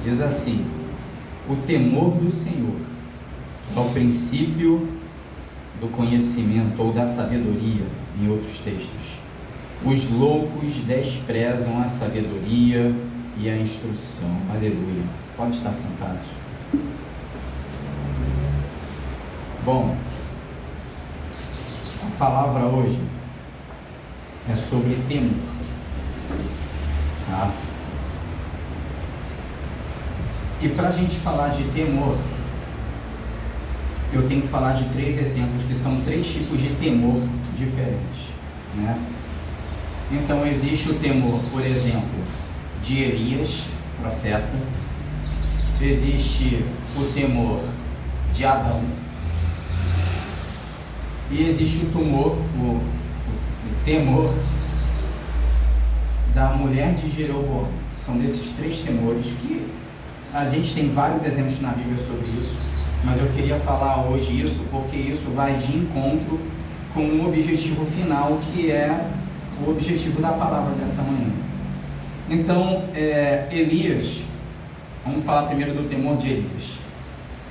Diz assim: o temor do Senhor é o princípio do conhecimento ou da sabedoria, em outros textos. Os loucos desprezam a sabedoria e a instrução. Aleluia. Pode estar sentados. Bom, a palavra hoje é sobre temor. Tá? E para a gente falar de temor, eu tenho que falar de 3 exemplos, que são 3 tipos de temor diferentes, né? Então existe o temor, por exemplo, de Elias, profeta. Existe o temor de Adão. E existe o temor da mulher de Jeroboão. São desses 3 temores que a gente tem vários exemplos na Bíblia sobre isso, mas eu queria falar hoje isso porque isso vai de encontro com o objetivo final, que é o objetivo da palavra dessa manhã. Então, Elias, vamos falar primeiro do temor de Elias.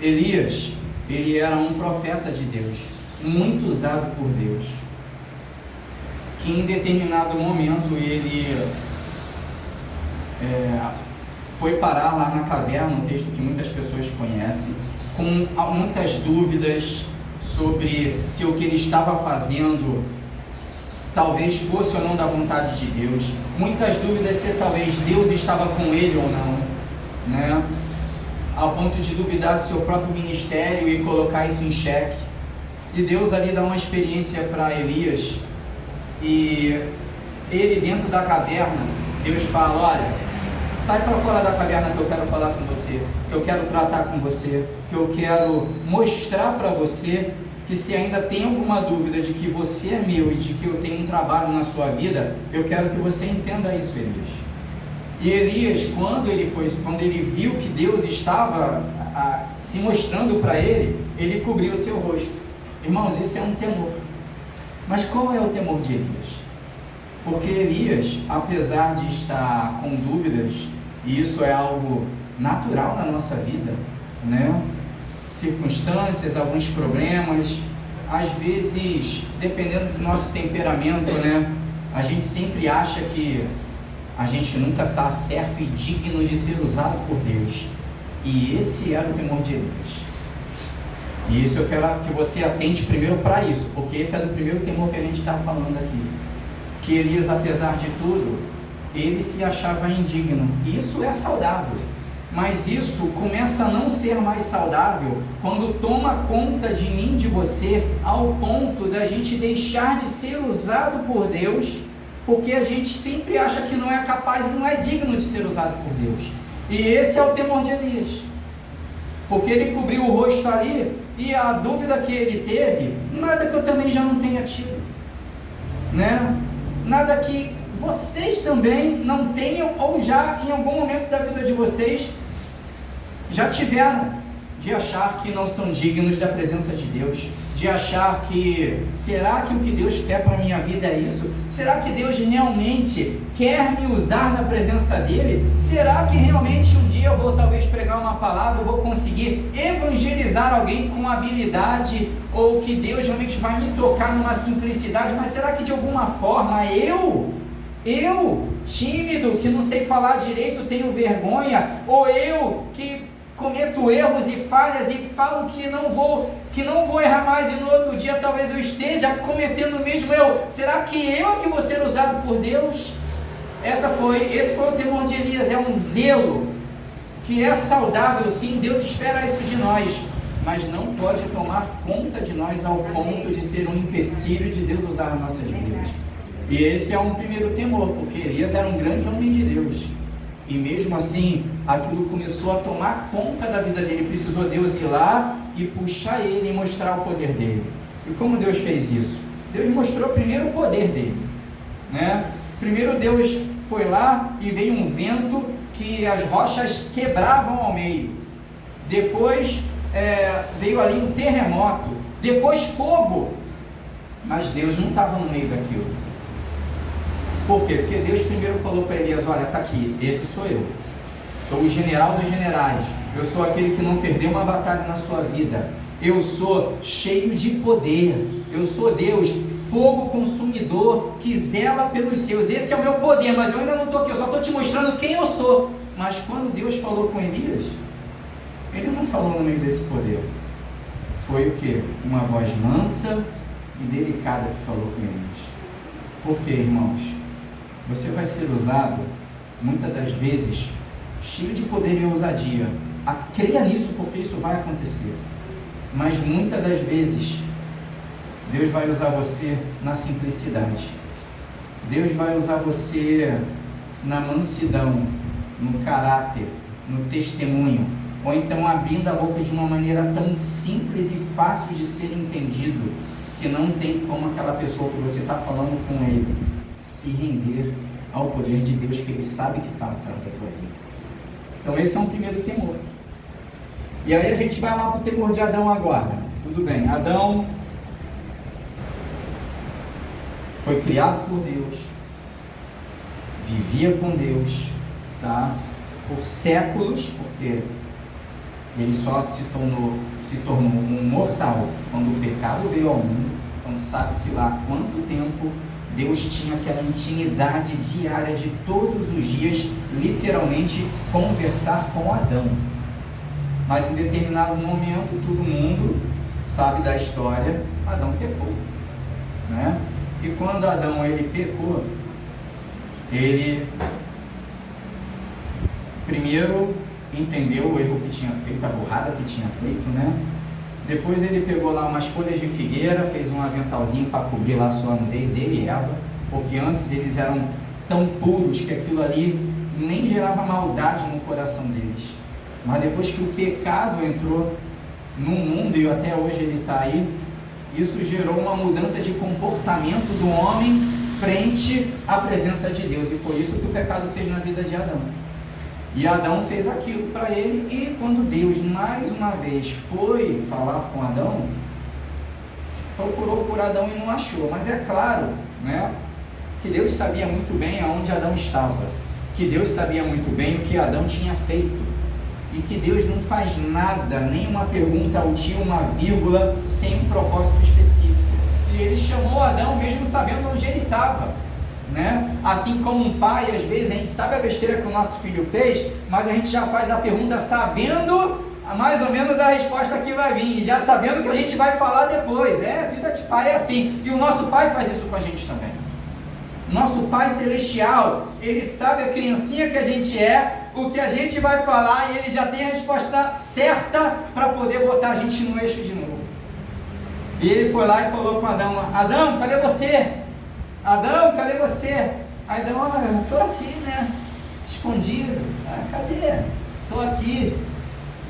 Elias, ele era um profeta de Deus, muito usado por Deus, que em determinado momento ele foi parar lá na caverna, um texto que muitas pessoas conhecem, com muitas dúvidas sobre se o que ele estava fazendo talvez fosse ou não da vontade de Deus, muitas dúvidas se talvez Deus estava com ele ou não, né? Ao ponto de duvidar do seu próprio ministério e colocar isso em xeque. E Deus ali dá uma experiência para Elias, e ele dentro da caverna, Deus fala: olha, sai para fora da caverna que eu quero falar com você, que eu quero tratar com você, que eu quero mostrar para você que se ainda tem alguma dúvida de que você é meu e de que eu tenho um trabalho na sua vida, eu quero que você entenda isso, Elias. E Elias, quando ele viu que Deus estava se mostrando para ele cobriu o seu rosto. Irmãos, isso é um temor. Mas qual é o temor de Elias? Porque Elias, apesar de estar com dúvidas, e isso é algo natural na nossa vida, né? Circunstâncias, alguns problemas, às vezes, dependendo do nosso temperamento, né? A gente sempre acha que a gente nunca está certo e digno de ser usado por Deus. E esse era o temor de Elias. E isso eu quero que você atente primeiro para isso, porque esse é do primeiro temor que a gente está falando aqui. Que Elias, apesar de tudo, ele se achava indigno. E isso é saudável. Mas isso começa a não ser mais saudável quando toma conta de mim, de você, ao ponto da gente deixar de ser usado por Deus, porque a gente sempre acha que não é capaz e não é digno de ser usado por Deus. E esse é o temor de Elias. Porque ele cobriu o rosto ali, e a dúvida que ele teve, nada que eu também já não tenha tido, né? Nada que vocês também não tenham, ou já em algum momento da vida de vocês já tiveram, de achar que não são dignos da presença de Deus, de achar que, será que o que Deus quer para a minha vida é isso? Será que Deus realmente quer me usar na presença dEle? Será que realmente um dia eu vou talvez pregar uma palavra, eu vou conseguir evangelizar alguém com habilidade, ou que Deus realmente vai me tocar numa simplicidade? Mas será que de alguma forma eu, tímido, que não sei falar direito, tenho vergonha, ou eu que cometo erros e falhas e falo que não vou errar mais, e no outro dia talvez eu esteja cometendo o mesmo erro, será que eu que vou ser usado por Deus? Esse foi o temor de Elias. É um zelo que é saudável, sim, Deus espera isso de nós, mas não pode tomar conta de nós ao ponto de ser um empecilho de Deus usar as nossas vidas. E esse é um primeiro temor, porque Elias era um grande homem de Deus, e mesmo assim aquilo começou a tomar conta da vida dele. Precisou Deus ir lá e puxar ele e mostrar o poder dele. E como Deus fez isso? Deus mostrou primeiro o poder dele, né? Primeiro Deus foi lá e veio um vento que as rochas quebravam ao meio. Depois veio ali um terremoto. Depois fogo. Mas Deus não estava no meio daquilo. Por quê? Porque Deus primeiro falou para Elias: olha, está aqui, esse sou eu Sou o general dos generais. Eu sou aquele que não perdeu uma batalha na sua vida. Eu sou cheio de poder. Eu sou Deus, fogo consumidor, que zela pelos seus. Esse é o meu poder, mas eu ainda não estou aqui. Eu só estou te mostrando quem eu sou. Mas quando Deus falou com Elias, Ele não falou no meio desse poder. Foi o quê? Uma voz mansa e delicada que falou com Elias. Por quê, irmãos? Você vai ser usado, muitas das vezes, cheio de poder e ousadia. Creia nisso, porque isso vai acontecer. Mas muitas das vezes, Deus vai usar você na simplicidade. Deus vai usar você na mansidão, no caráter, no testemunho. Ou então abrindo a boca de uma maneira tão simples e fácil de ser entendido, que não tem como aquela pessoa que você está falando com ele se render ao poder de Deus, que ele sabe que está atrás da tua vida. Então esse é um primeiro temor. E aí a gente vai lá para o temor de Adão agora. Tudo bem, Adão foi criado por Deus, vivia com Deus, tá? Por séculos, porque ele só se tornou um mortal quando o pecado veio ao mundo. Então sabe-se lá quanto tempo Deus tinha aquela intimidade diária de todos os dias, literalmente conversar com Adão. Mas em determinado momento, todo mundo sabe da história, Adão pecou, né? E quando Adão ele pecou, ele primeiro entendeu o erro que tinha feito, a burrada que tinha feito, né? Depois ele pegou lá umas folhas de figueira, fez um aventalzinho para cobrir lá a sua nudez, ele e Eva, porque antes eles eram tão puros que aquilo ali nem gerava maldade no coração deles. Mas depois que o pecado entrou no mundo, e até hoje ele está aí, isso gerou uma mudança de comportamento do homem frente à presença de Deus, e foi isso que o pecado fez na vida de Adão. E Adão fez aquilo para ele, e quando Deus mais uma vez foi falar com Adão, procurou por Adão e não achou. Mas é claro, né, que Deus sabia muito bem aonde Adão estava, que Deus sabia muito bem o que Adão tinha feito, e que Deus não faz nada, nem uma pergunta ao tio, uma vírgula, sem um propósito específico. E ele chamou Adão mesmo sabendo onde ele estava, né? Assim como um pai, às vezes a gente sabe a besteira que o nosso filho fez, mas a gente já faz a pergunta sabendo mais ou menos a resposta que vai vir, já sabendo que a gente vai falar depois. Vida de pai é assim, e o nosso pai faz isso com a gente também. Nosso Pai Celestial, Ele sabe a criancinha que a gente é, o que a gente vai falar, e Ele já tem a resposta certa para poder botar a gente no eixo de novo. E Ele foi lá e falou com Adão: Adão, cadê você? Adão, cadê você? Aí Adão: estou aqui, né? Escondido. Cadê? Estou aqui.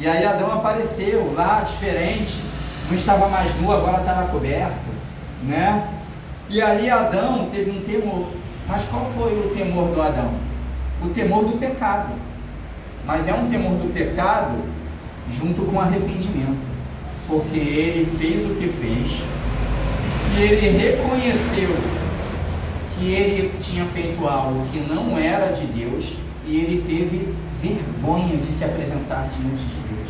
E aí Adão apareceu lá, diferente. Não estava mais nu, agora estava coberto, né? E ali Adão teve um temor. Mas qual foi o temor do Adão? O temor do pecado. Mas é um temor do pecado junto com arrependimento. Porque ele fez o que fez, e ele reconheceu que ele tinha feito algo que não era de Deus, e ele teve vergonha de se apresentar diante de Deus.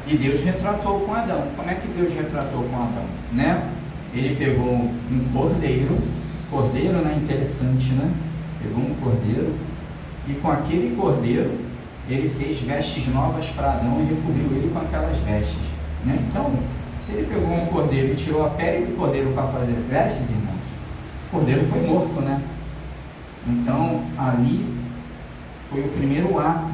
E Deus retratou com Adão. Como é que Deus retratou com Adão, né? Ele pegou um cordeiro, né? Interessante, né? Pegou um cordeiro, e com aquele cordeiro ele fez vestes novas para Adão e recobriu ele com aquelas vestes, né? Então, se ele pegou um cordeiro e tirou a pele do cordeiro para fazer vestes, irmãos, o cordeiro foi morto, né? Então, ali foi o primeiro ato,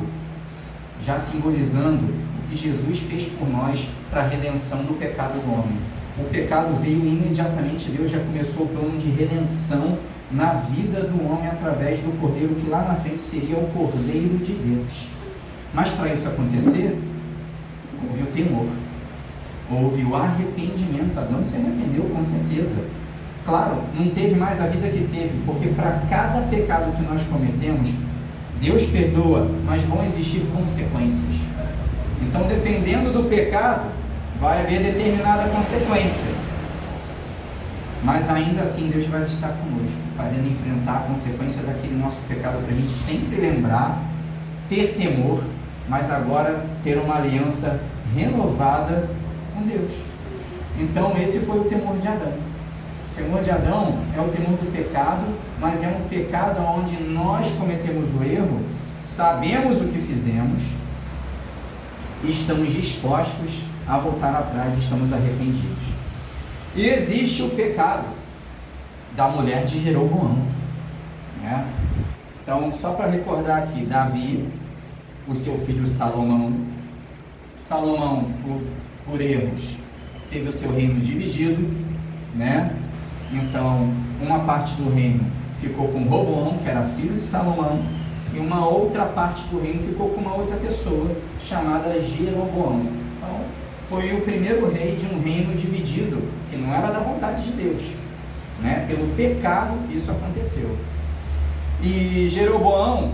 já simbolizando o que Jesus fez por nós para a redenção do pecado do homem. O pecado veio imediatamente, Deus já começou o plano de redenção na vida do homem através do cordeiro, que lá na frente seria o Cordeiro de Deus. Mas para isso acontecer, houve o temor, houve o arrependimento. Adão se arrependeu, com certeza. Claro, não teve mais a vida que teve, porque para cada pecado que nós cometemos, Deus perdoa, mas vão existir consequências. Então, dependendo do pecado, vai haver determinada consequência. Mas ainda assim Deus vai estar conosco, fazendo enfrentar a consequência daquele nosso pecado, para a gente sempre lembrar ter temor, mas agora ter uma aliança renovada com Deus. Então esse foi o temor de Adão. O temor de Adão é o temor do pecado, mas é um pecado onde nós cometemos o erro, sabemos o que fizemos e estamos dispostos a voltar atrás, estamos arrependidos. E existe o pecado da mulher de Jeroboão, né? Então, só para recordar aqui, Davi, o seu filho Salomão, por erros, teve o seu reino dividido, né? Então, uma parte do reino ficou com Roboão, que era filho de Salomão, e uma outra parte do reino ficou com uma outra pessoa, chamada Jeroboão. Então, foi o primeiro rei de um reino dividido, que não era da vontade de Deus, né? Pelo pecado que isso aconteceu. E Jeroboão,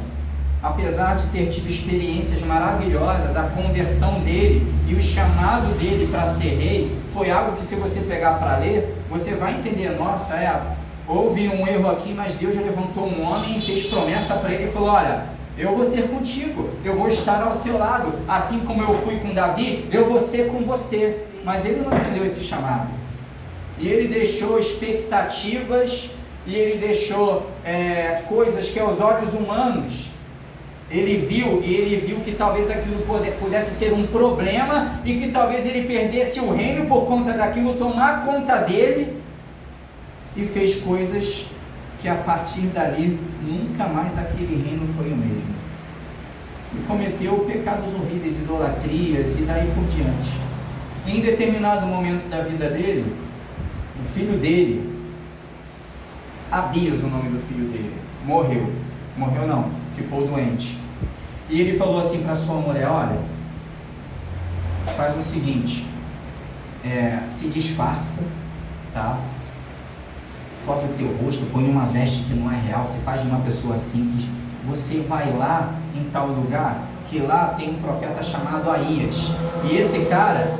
apesar de ter tido experiências maravilhosas, a conversão dele e o chamado dele para ser rei, foi algo que, se você pegar para ler, você vai entender, nossa, houve um erro aqui, mas Deus levantou um homem e fez promessa para ele e falou, olha, eu vou ser contigo, eu vou estar ao seu lado, assim como eu fui com Davi, eu vou ser com você. Mas ele não entendeu esse chamado, e ele deixou expectativas, e ele deixou coisas que aos olhos humanos ele viu que talvez aquilo pudesse ser um problema, e que talvez ele perdesse o reino por conta daquilo tomar conta dele, e fez coisas que a partir dali nunca mais aquele reino foi o mesmo, e cometeu pecados horríveis, idolatrias e daí por diante. E em determinado momento da vida dele, o filho dele, Abias, o nome do filho dele, morreu não, ficou doente. E ele falou assim para sua mulher, olha, faz o seguinte, se disfarça, tá? Cobre o teu rosto, põe uma veste que não é real, você faz de uma pessoa simples, você vai lá em tal lugar, que lá tem um profeta chamado Aías, e esse cara,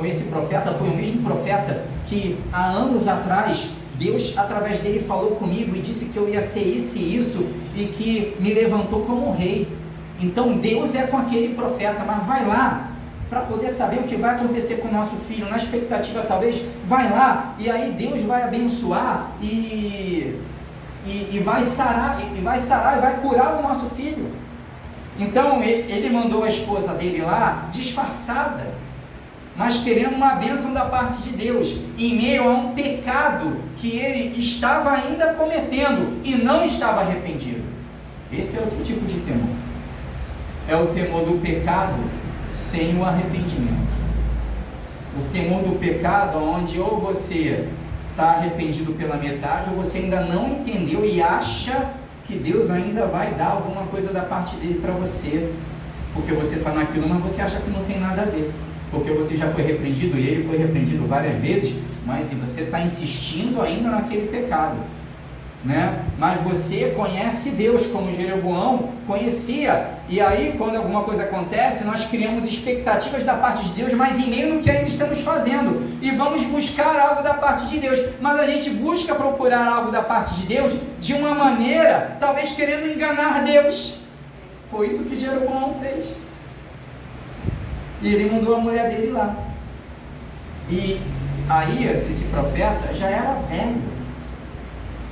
esse profeta foi o mesmo profeta que há anos atrás, Deus através dele falou comigo e disse que eu ia ser isso e isso, e que me levantou como rei. Então Deus é com aquele profeta, mas vai lá, para poder saber o que vai acontecer com o nosso filho, na expectativa talvez, vai lá, e aí Deus vai abençoar, e vai sarar, e vai curar o nosso filho. Então ele mandou a esposa dele lá, disfarçada, mas querendo uma bênção da parte de Deus, em meio a um pecado que ele estava ainda cometendo, e não estava arrependido. Esse é outro tipo de temor, é o temor do pecado sem o arrependimento. O temor do pecado, onde ou você está arrependido pela metade, ou você ainda não entendeu e acha que Deus ainda vai dar alguma coisa da parte dele para você, porque você está naquilo, mas você acha que não tem nada a ver, porque você já foi repreendido, e ele foi repreendido várias vezes, mas você está insistindo ainda naquele pecado, né? Mas você conhece Deus, como Jeroboão conhecia, e aí quando alguma coisa acontece, nós criamos expectativas da parte de Deus, mas em meio no que ainda estamos fazendo, e vamos buscar algo da parte de Deus, mas a gente busca procurar algo da parte de Deus de uma maneira, talvez querendo enganar Deus. Foi isso que Jeroboão fez, e ele mandou a mulher dele lá. E Aías, esse profeta, já era velho,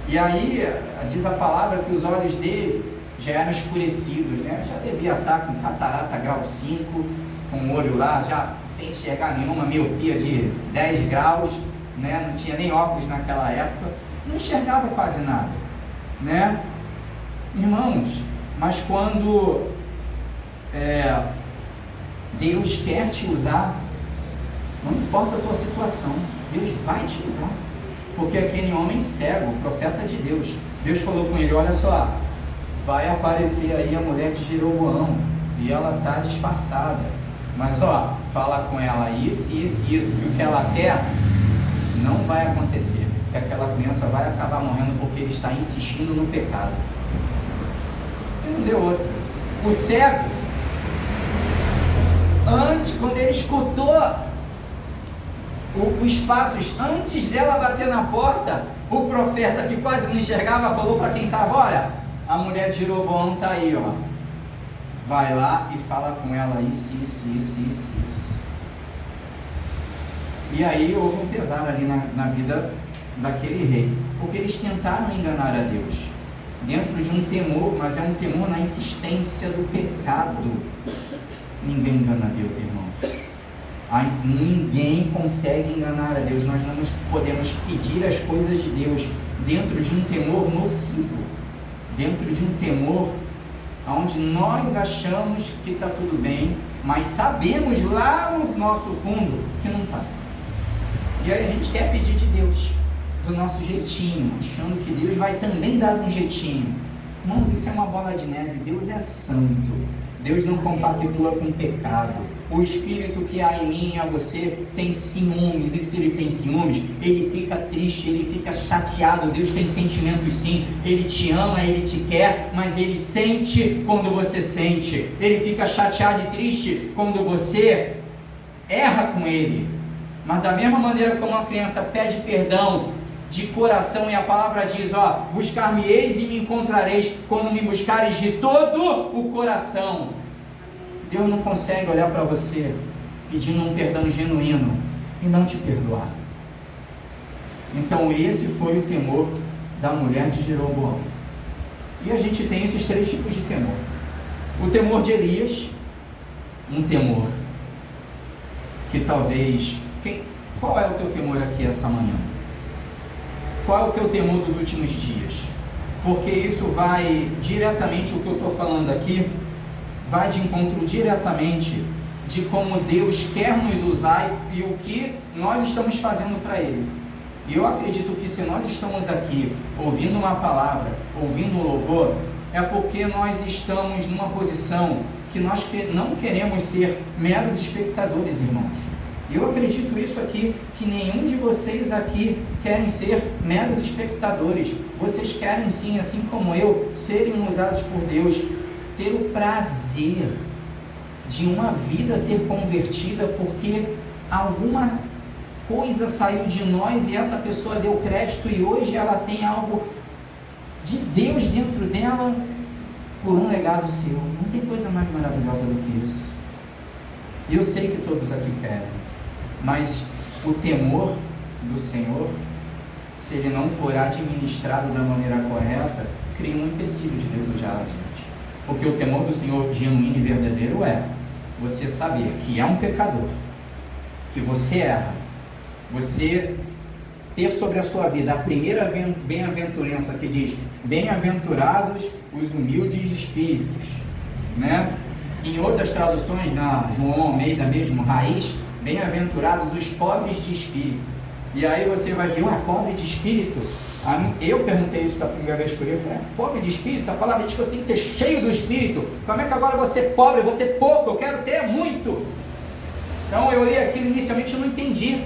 e aí diz a palavra que os olhos dele já eram escurecidos, né? Já devia estar com catarata grau 5, com o olho lá já sem enxergar nenhuma, miopia de 10 graus, né? Não tinha nem óculos naquela época, não enxergava quase nada, né? Irmãos, mas quando Deus quer te usar, não importa a tua situação, Deus vai te usar. Porque aquele homem cego, profeta de Deus, Deus falou com ele, olha só, vai aparecer aí a mulher de Jeroboão, e ela está disfarçada, mas ó, fala com ela isso, que o que ela quer não vai acontecer, que aquela criança vai acabar morrendo porque ele está insistindo no pecado. E não deu outra. O cego, quando ele escutou os passos, antes dela bater na porta, o profeta, que quase não enxergava, falou para quem estava, olha, a mulher de Jeroboão está aí, ó. vai lá e fala com ela isso. E aí houve um pesar ali na vida daquele rei, porque eles tentaram enganar a Deus, dentro de um temor, mas é um temor na insistência do pecado. Ninguém engana a Deus, irmãos. Ninguém consegue enganar a Deus. Nós não podemos pedir as coisas de Deus dentro de um temor nocivo, dentro de um temor onde nós achamos que está tudo bem, mas sabemos lá no nosso fundo que não está. E aí a gente quer pedir de Deus do nosso jeitinho, achando que Deus vai também dar um jeitinho. Irmãos, isso é uma bola de neve. Deus é santo. Deus não compactua com pecado. O espírito que há em mim e a você tem ciúmes, e se ele tem ciúmes, ele fica triste, ele fica chateado. Deus tem sentimentos sim, ele te ama, ele te quer, mas ele sente quando você sente. Ele fica chateado e triste quando você erra com ele. Mas da mesma maneira como uma criança pede perdão de coração, e a palavra diz, buscar-me-eis e me encontrareis, quando me buscareis de todo o coração. Deus não consegue olhar para você pedindo um perdão genuíno e não te perdoar. Então esse foi o temor da mulher de Jeroboão. E a gente tem esses 3 tipos de temor. O temor de Elias, um temor que talvez... Qual é o teu temor aqui essa manhã? Qual é o teu temor dos últimos dias? Porque isso vai diretamente, o que eu estou falando aqui, vai de encontro diretamente de como Deus quer nos usar e o que nós estamos fazendo para Ele. E eu acredito que se nós estamos aqui ouvindo uma palavra, ouvindo um louvor, é porque nós estamos numa posição que nós não queremos ser meros espectadores, irmãos. Eu acredito isso aqui, que nenhum de vocês aqui querem ser meros espectadores. Vocês querem sim, assim como eu, serem usados por Deus, ter o prazer de uma vida ser convertida, porque alguma coisa saiu de nós e essa pessoa deu crédito e hoje ela tem algo de Deus dentro dela por um legado seu. Não tem coisa mais maravilhosa do que isso. Eu sei que todos aqui querem. Mas o temor do Senhor, se ele não for administrado da maneira correta, cria um empecilho de Deus usar a gente. Porque o temor do Senhor genuíno e verdadeiro é você saber que é um pecador, que você erra, você ter sobre a sua vida a primeira bem-aventurança que diz: bem-aventurados os humildes de espíritos, né? Em outras traduções, na João Almeida mesmo, raiz, bem-aventurados os pobres de espírito. E aí você vai ver, pobre de espírito? Eu perguntei isso da primeira vez que eu li, eu falei, pobre de espírito? A palavra diz que eu tenho que ter cheio do espírito. Como é que agora eu vou ser pobre? Eu vou ter pouco, eu quero ter muito. Então eu li aquilo inicialmente e não entendi,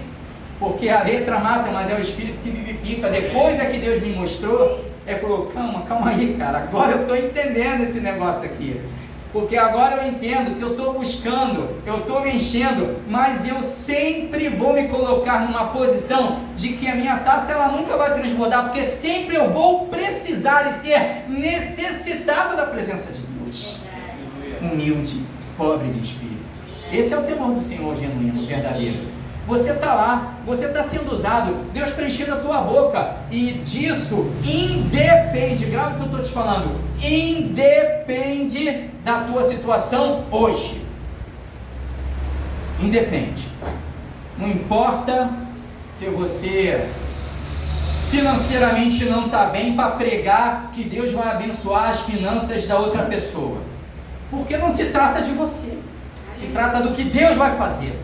porque a letra mata, mas é o espírito que vivifica. Depois é que Deus me mostrou, ele falou, calma aí, cara, agora eu estou entendendo esse negócio aqui. Porque agora eu entendo que eu estou buscando, eu estou me enchendo, mas eu sempre vou me colocar numa posição de que a minha taça ela nunca vai transbordar, porque sempre eu vou precisar e ser necessitado da presença de Deus. Humilde, pobre de espírito. Esse é o temor do Senhor genuíno, verdadeiro. Você está lá, você está sendo usado, Deus preenchendo a tua boca, e disso independe, grave o que eu estou te falando, independe da tua situação hoje. Independe. Não importa se você financeiramente não está bem para pregar que Deus vai abençoar as finanças da outra pessoa, porque não se trata de você, se trata do que Deus vai fazer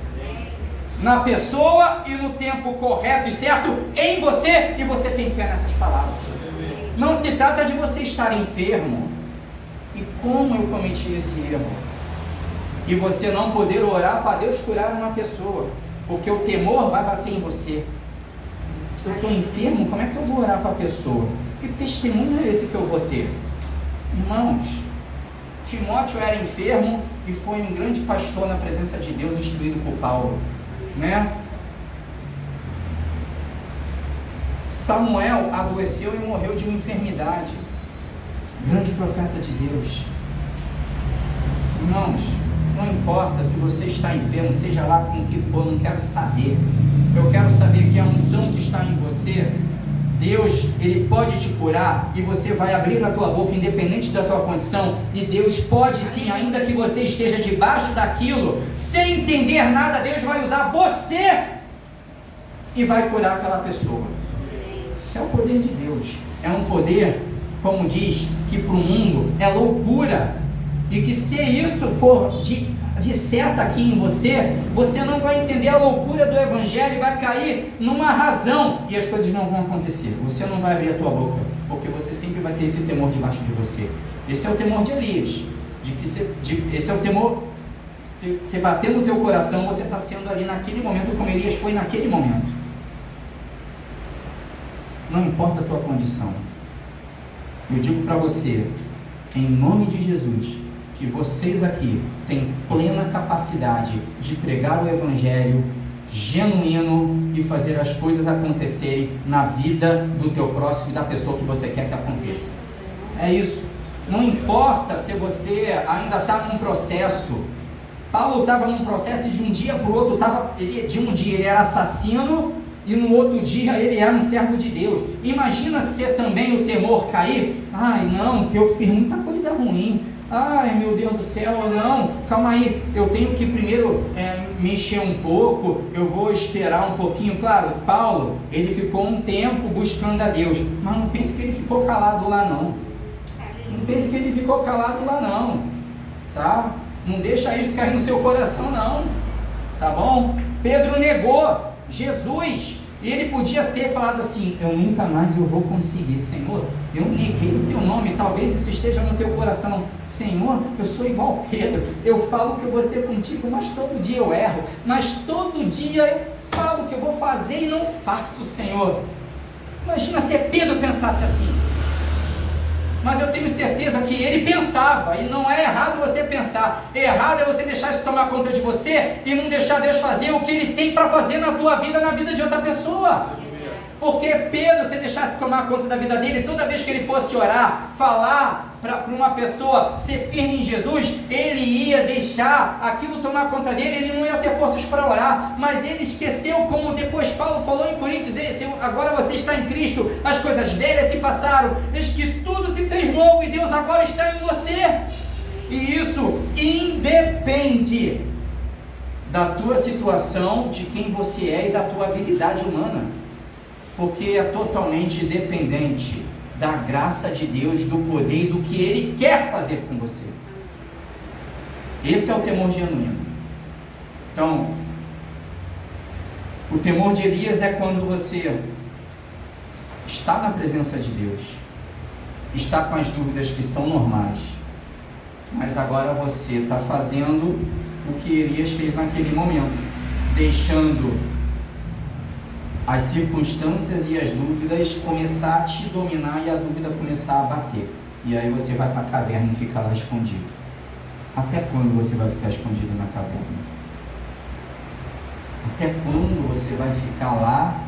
na pessoa e no tempo correto e certo em você, e você tem fé nessas palavras. Não se trata de você estar enfermo e como eu cometi esse erro e você não poder orar para Deus curar uma pessoa, porque o temor vai bater em você. Eu estou enfermo, como é que eu vou orar para a pessoa? Que testemunho é esse que eu vou ter? Irmãos, Timóteo era enfermo e foi um grande pastor na presença de Deus, instruído por Paulo, né? Samuel adoeceu e morreu de uma enfermidade, grande profeta de Deus. Irmãos, não importa se você está enfermo, seja lá com o que for, não quero saber. Eu quero saber que a unção que está em você, Deus, Ele pode te curar e você vai abrir a tua boca independente da tua condição, e Deus pode sim, ainda que você esteja debaixo daquilo, sem entender nada, Deus vai usar você e vai curar aquela pessoa. Isso é o poder de Deus. É um poder, como diz, que para o mundo é loucura, e que se isso for de certo aqui em você, você não vai entender a loucura do Evangelho e vai cair numa razão, e as coisas não vão acontecer. Você não vai abrir a tua boca, porque você sempre vai ter esse temor debaixo de você. Esse é o temor de Elias, esse é o temor. Se você bater no teu coração, você está sendo ali naquele momento, como Elias foi naquele momento. Não importa a tua condição. Eu digo para você, em nome de Jesus, que vocês aqui têm plena capacidade de pregar o Evangelho genuíno e fazer as coisas acontecerem na vida do teu próximo e da pessoa que você quer que aconteça. É isso. Não importa se você ainda está num processo. Paulo estava num processo e de um dia para o outro, de um dia ele era assassino e no outro dia ele era um servo de Deus. Imagina se também o temor cair. Ai não, porque eu fiz muita coisa ruim. Ai meu Deus do céu, não, calma aí, eu tenho que primeiro mexer um pouco, eu vou esperar um pouquinho. Claro, Paulo, ele ficou um tempo buscando a Deus, mas não pense que ele ficou calado lá não. Não pense que ele ficou calado lá não, tá? Não deixa isso cair no seu coração não, tá bom? Pedro negou Jesus, e ele podia ter falado assim: eu nunca mais eu vou conseguir, Senhor, eu neguei o teu nome. Talvez isso esteja no teu coração: Senhor, eu sou igual Pedro, eu falo que eu vou ser contigo, mas todo dia eu erro, mas todo dia eu falo que eu vou fazer e não faço, Senhor. Imagina se Pedro pensasse assim. Mas eu tenho certeza que ele pensava, e não é errado você pensar. Errado é você deixar isso tomar conta de você e não deixar Deus fazer o que Ele tem para fazer na tua vida, na vida de outra pessoa. Porque Pedro, se deixasse tomar conta da vida dele, toda vez que ele fosse orar, falar para uma pessoa ser firme em Jesus, ele ia deixar aquilo tomar conta dele, ele não ia ter forças para orar. Mas ele esqueceu, como depois Paulo falou em Coríntios: agora você está em Cristo, as coisas velhas se passaram, eis que tudo se fez novo, e Deus agora está em você. E isso independe da tua situação, de quem você é e da tua habilidade humana, porque é totalmente dependente da graça de Deus, do poder e do que Ele quer fazer com você. Esse é o temor genuíno. Então, o temor de Elias é quando você está na presença de Deus, está com as dúvidas que são normais, mas agora você está fazendo o que Elias fez naquele momento, deixando as circunstâncias e as dúvidas começar a te dominar e a dúvida começar a bater. E aí você vai para a caverna e fica lá escondido. Até quando você vai ficar escondido na caverna? Até quando você vai ficar lá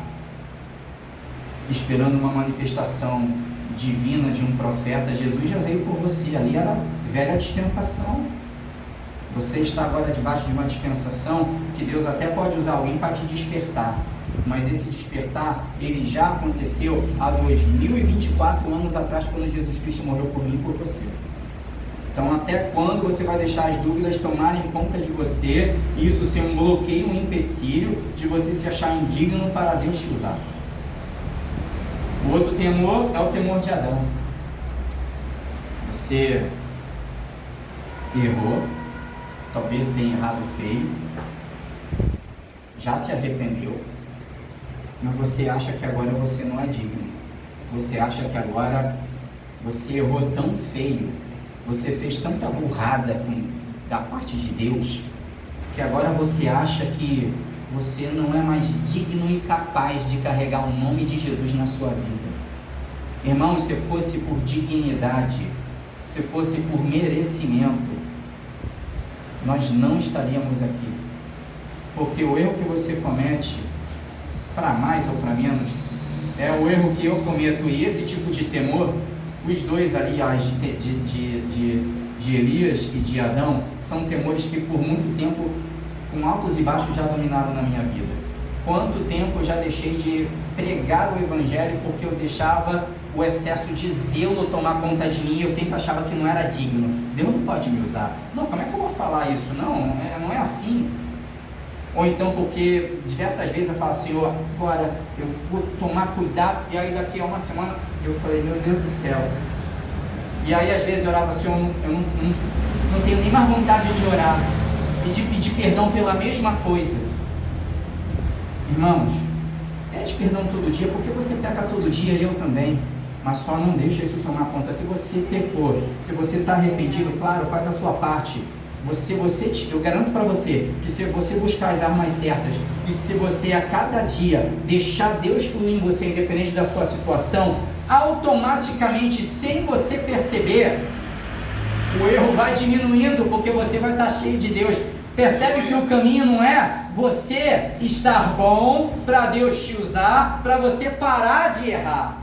esperando uma manifestação divina de um profeta? Jesus já veio por você, ali era a velha dispensação. Você está agora debaixo de uma dispensação que Deus até pode usar alguém para te despertar, mas esse despertar, ele já aconteceu há 2024 anos atrás, quando Jesus Cristo morreu por mim e por você. Então, até quando você vai deixar as dúvidas tomarem conta de você, e isso ser um bloqueio, um empecilho de você se achar indigno para Deus te usar? O outro temor é o temor de Adão. Você errou, talvez tenha errado feio, já se arrependeu, mas você acha que agora você não é digno. Você acha que agora você errou tão feio, você fez tanta burrada da parte de Deus, que agora você acha que você não é mais digno e capaz de carregar o nome de Jesus na sua vida. Irmão, se fosse por dignidade, se fosse por merecimento, nós não estaríamos aqui. Porque o erro que você comete, para mais ou para menos, é o erro que eu cometo. E esse tipo de temor, os dois ali, de Elias e de Adão são temores que por muito tempo, com altos e baixos, já dominaram na minha vida. Quanto tempo eu já deixei de pregar o Evangelho porque eu deixava o excesso de zelo tomar conta de mim e eu sempre achava que não era digno. Deus não pode me usar. Não, como é que eu vou falar isso? Não é assim. Ou então porque diversas vezes eu falo, Senhor, agora eu vou tomar cuidado, e aí daqui a uma semana eu falei, meu Deus do céu. E aí às vezes eu orava, Senhor, eu não tenho nem mais vontade de orar e de pedir perdão pela mesma coisa. Irmãos, pede perdão todo dia, porque você peca todo dia, eu também. Mas só não deixa isso tomar conta. Se você pecou, se você está arrependido, claro, faz a sua parte. Eu garanto para você que se você buscar as armas certas e que se você a cada dia deixar Deus fluir em você, independente da sua situação, automaticamente, sem você perceber, o erro vai diminuindo, porque você vai estar cheio de Deus. Percebe que o caminho não é você estar bom para Deus te usar, para você parar de errar.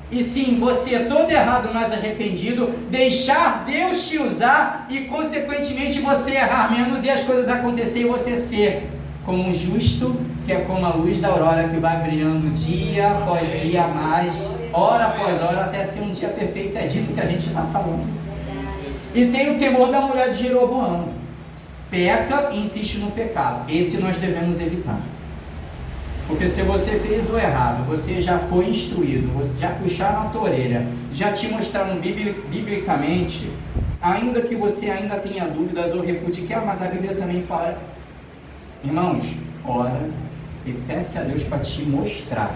E sim, você todo errado, mas arrependido, deixar Deus te usar e consequentemente você errar menos e as coisas acontecerem e você ser como justo, que é como a luz da aurora que vai brilhando dia após dia mais, hora após hora, até ser um dia perfeito. É disso que a gente está falando. E tem o temor da mulher de Jeroboão. Peca e insiste no pecado. Esse nós devemos evitar. Porque se você fez o errado, você já foi instruído, você já puxaram a tua orelha, já te mostraram biblicamente, ainda que você ainda tenha dúvidas ou refute, mas a Bíblia também fala, irmãos, ora e peça a Deus para te mostrar.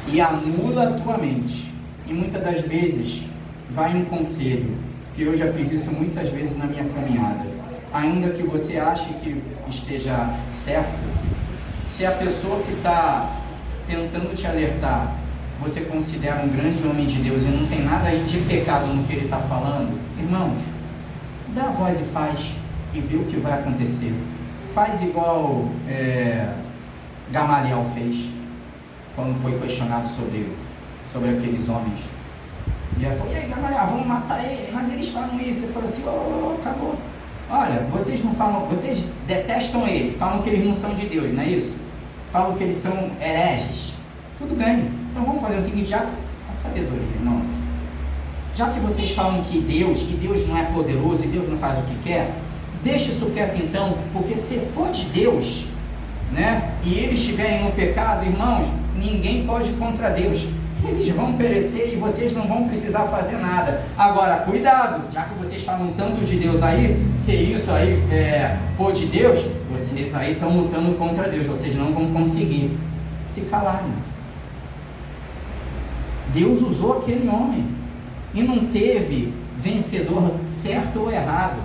E anula a tua mente. E muitas das vezes, vai um conselho, que eu já fiz isso muitas vezes na minha caminhada. Ainda que você ache que esteja certo, se a pessoa que está tentando te alertar, você considera um grande homem de Deus e não tem nada aí de pecado no que ele está falando, irmãos, dá a voz e faz, e vê o que vai acontecer. Faz igual Gamaliel fez, quando foi questionado sobre aqueles homens. E aí falou, e aí Gamaliel, vamos matar ele, mas eles falam isso. Ele falou assim, acabou. Olha, vocês não falam, vocês detestam ele, falam que eles não são de Deus, não é isso? Falam que eles são hereges. Tudo bem, então vamos fazer o seguinte, já a sabedoria, irmãos. Já que vocês falam que Deus não é poderoso e Deus não faz o que quer, deixa isso quieto então, porque se for de Deus, né, e eles estiverem no pecado, irmãos, ninguém pode ir contra Deus. Eles vão perecer e vocês não vão precisar fazer nada. Agora, cuidado, já que vocês falam tanto de Deus aí, se isso aí for de Deus, vocês aí estão lutando contra Deus, vocês não vão conseguir se calarem. Deus usou aquele homem e não teve vencedor certo ou errado.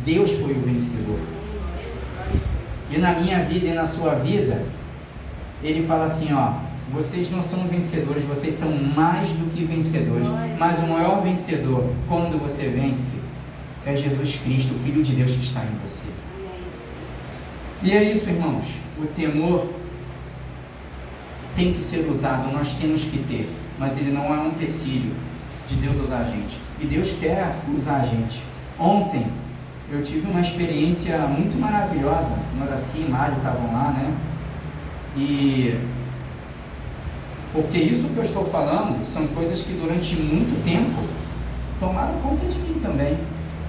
Deus foi o vencedor. E na minha vida e na sua vida, ele fala assim, vocês não são vencedores, vocês são mais do que vencedores. Mas o maior vencedor, quando você vence, é Jesus Cristo, o Filho de Deus que está em você. E é isso, irmãos. O temor tem que ser usado, nós temos que ter. Mas ele não é um empecilho de Deus usar a gente. E Deus quer usar a gente. Ontem, eu tive uma experiência muito maravilhosa. Noraci e Mário estavam lá, né? Porque isso que eu estou falando são coisas que durante muito tempo tomaram conta de mim também.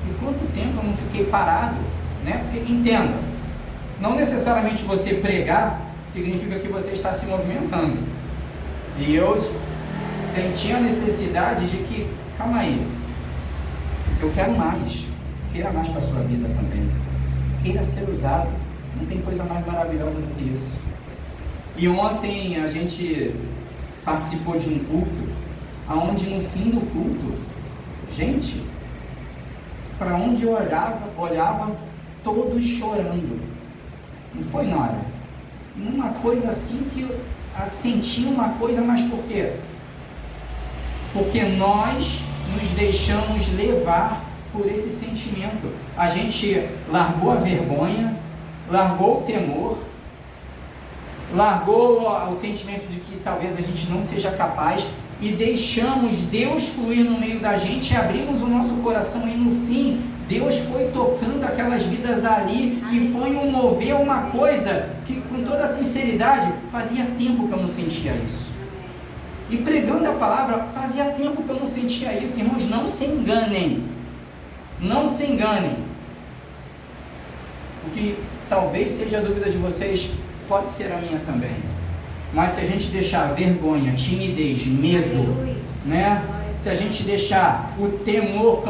E quanto tempo eu não fiquei parado, né? Porque, entenda, não necessariamente você pregar significa que você está se movimentando. E eu senti a necessidade de que, calma aí, eu quero mais, queira mais para a sua vida também. Queira ser usado, não tem coisa mais maravilhosa do que isso. E ontem a gente participou de um culto, onde no fim do culto, gente, para onde eu olhava todos chorando. Não foi, Nora? Uma coisa assim que eu senti uma coisa, mas por quê? Porque nós nos deixamos levar por esse sentimento. A gente largou a vergonha, largou o temor, largou o sentimento de que talvez a gente não seja capaz, e deixamos Deus fluir no meio da gente e abrimos o nosso coração, e no fim Deus foi tocando aquelas vidas ali e foi um mover, uma coisa que, com toda sinceridade, fazia tempo que eu não sentia isso. E pregando a palavra, fazia tempo que eu não sentia isso. Irmãos, não se enganem. Não se enganem. O que talvez seja a dúvida de vocês, pode ser a minha também. Mas se a gente deixar vergonha, timidez, medo, né? Se a gente deixar o temor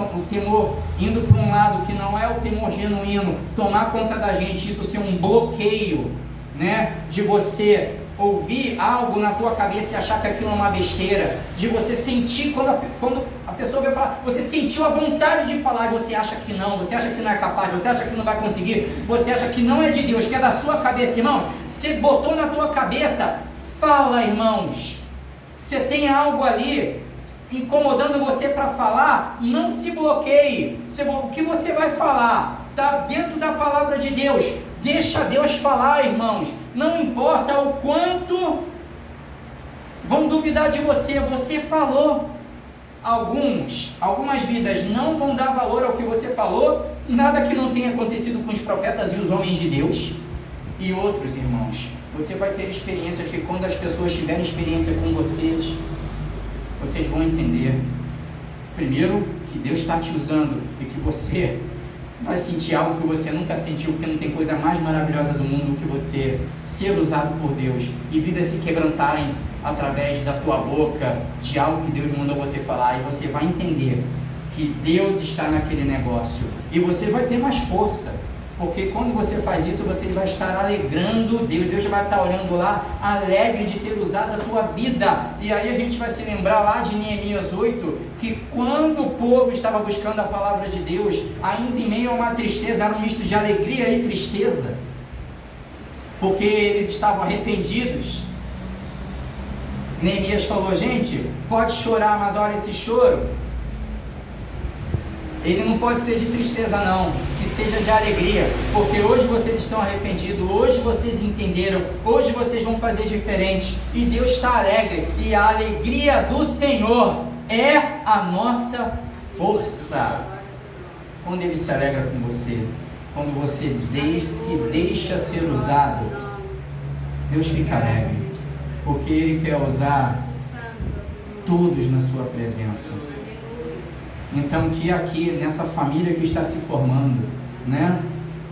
indo para um lado que não é o temor genuíno, tomar conta da gente, isso ser um bloqueio, né? De você ouvir algo na tua cabeça e achar que aquilo é uma besteira, de você sentir quando a pessoa vai falar, você sentiu a vontade de falar e você acha que não é capaz, você acha que não vai conseguir, você acha que não é de Deus, que é da sua cabeça. Irmãos, você botou na tua cabeça, fala, irmãos. Você tem algo ali incomodando você para falar, não se bloqueie. O que você vai falar está dentro da palavra de Deus. Deixa Deus falar, irmãos. Não importa o quanto vão duvidar de você. Você falou. Algumas vidas não vão dar valor ao que você falou. Nada que não tenha acontecido com os profetas e os homens de Deus. E outros, irmãos, você vai ter experiência que quando as pessoas tiverem experiência com vocês vão entender, primeiro, que Deus está te usando e que você vai sentir algo que você nunca sentiu, porque não tem coisa mais maravilhosa do mundo do que você ser usado por Deus e vidas se quebrantarem através da tua boca, de algo que Deus mandou você falar, e você vai entender que Deus está naquele negócio e você vai ter mais força. Porque quando você faz isso, você vai estar alegrando Deus. Deus vai estar olhando lá, alegre de ter usado a tua vida. E aí a gente vai se lembrar lá de Neemias 8, que quando o povo estava buscando a palavra de Deus, ainda em meio a uma tristeza, era um misto de alegria e tristeza, porque eles estavam arrependidos. Neemias falou, gente, pode chorar, mas olha, esse choro, ele não pode ser de tristeza não, que seja de alegria, porque hoje vocês estão arrependidos, hoje vocês entenderam, hoje vocês vão fazer diferente, e Deus está alegre, e a alegria do Senhor é a nossa força. Quando Ele se alegra com você, quando você se deixa ser usado, Deus fica alegre, porque Ele quer usar todos na sua presença. Então, que aqui, nessa família que está se formando, né?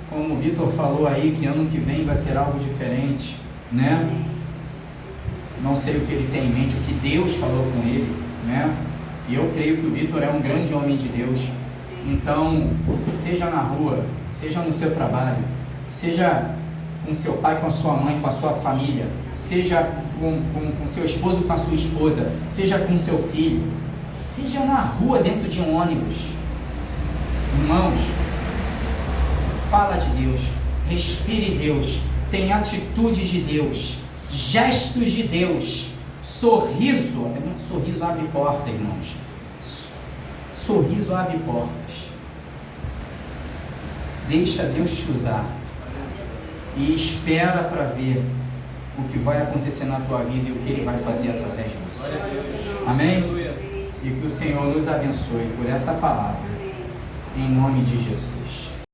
Como o Vitor falou aí, que ano que vem vai ser algo diferente, né? Não sei o que ele tem em mente, o que Deus falou com ele, né? E eu creio que o Vitor é um grande homem de Deus. Então, seja na rua, seja no seu trabalho, seja com seu pai, com a sua mãe, com a sua família, seja com seu esposo, com a sua esposa, seja com seu filho, seja na rua, dentro de um ônibus, irmãos, fala de Deus, respire Deus, tem atitudes de Deus, gestos de Deus, sorriso abre porta, irmãos, sorriso abre portas. Deixa Deus te usar e espera para ver o que vai acontecer na tua vida e o que Ele vai fazer através de você. Amém? E que o Senhor nos abençoe por essa palavra, em nome de Jesus.